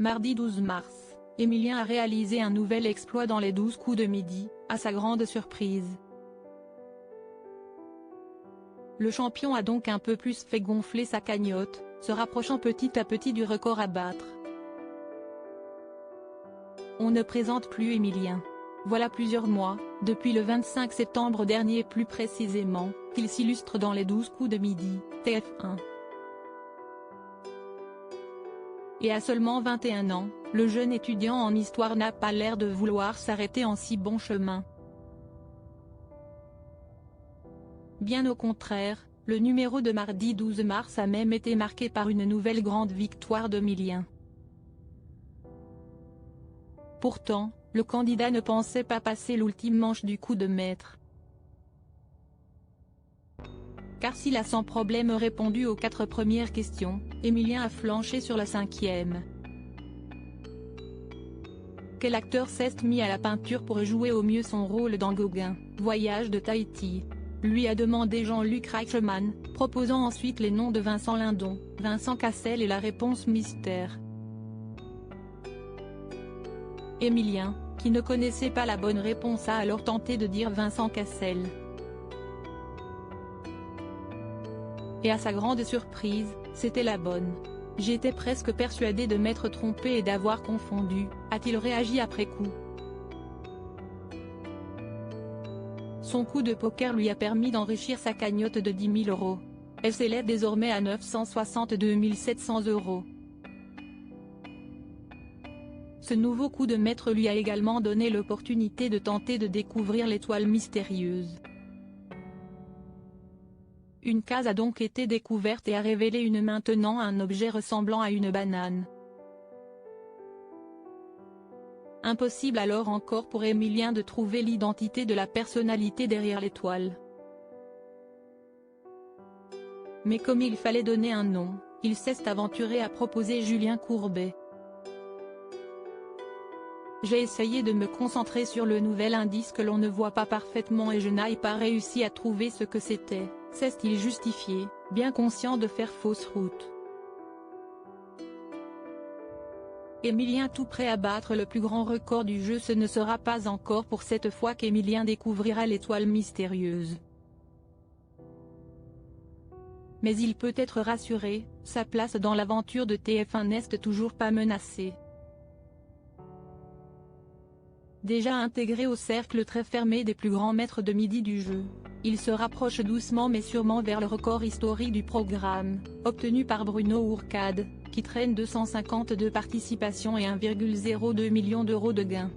Mardi 12 mars, Emilien a réalisé un nouvel exploit dans les 12 coups de midi, à sa grande surprise. Le champion a donc un peu plus fait gonfler sa cagnotte, se rapprochant petit à petit du record à battre. On ne présente plus Emilien. Voilà plusieurs mois, depuis le 25 septembre dernier plus précisément, qu'il s'illustre dans les 12 coups de midi, TF1. Et à seulement 21 ans, le jeune étudiant en histoire n'a pas l'air de vouloir s'arrêter en si bon chemin. Bien au contraire, le numéro de mardi 12 mars a même été marqué par une nouvelle grande victoire d'Emilien. Pourtant, le candidat ne pensait pas passer l'ultime manche du coup de maître. Car s'il a sans problème répondu aux 4 premières questions, Emilien a flanché sur la 5e. Quel acteur s'est mis à la peinture pour jouer au mieux son rôle dans Gauguin, Voyage de Tahiti? Lui a demandé Jean-Luc Reichmann, proposant ensuite les noms de Vincent Lindon, Vincent Cassel et la réponse mystère. Emilien, qui ne connaissait pas la bonne réponse, a alors tenté de dire Vincent Cassel. Et à sa grande surprise, c'était la bonne. J'étais presque persuadé de m'être trompé et d'avoir confondu, a-t-il réagi après coup. Son coup de poker lui a permis d'enrichir sa cagnotte de 10 000 €. Elle s'élève désormais à 962 700 €. Ce nouveau coup de maître lui a également donné l'opportunité de tenter de découvrir l'étoile mystérieuse. Une case a donc été découverte et a révélé maintenant un objet ressemblant à une banane. Impossible alors encore pour Emilien de trouver l'identité de la personnalité derrière l'étoile. Mais comme il fallait donner un nom, il s'est aventuré à proposer Julien Courbet. J'ai essayé de me concentrer sur le nouvel indice que l'on ne voit pas parfaitement et je n'ai pas réussi à trouver ce que c'était, s'est-il justifié, bien conscient de faire fausse route. Emilien tout prêt à battre le plus grand record du jeu. Ce ne sera pas encore pour cette fois qu'Emilien découvrira l'étoile mystérieuse. Mais il peut être rassuré, sa place dans l'aventure de TF1 n'est toujours pas menacée. Déjà intégré au cercle très fermé des plus grands maîtres de midi du jeu, il se rapproche doucement mais sûrement vers le record historique du programme, obtenu par Bruno Ourcade, qui traîne 252 participations et 1,02 million € de gains.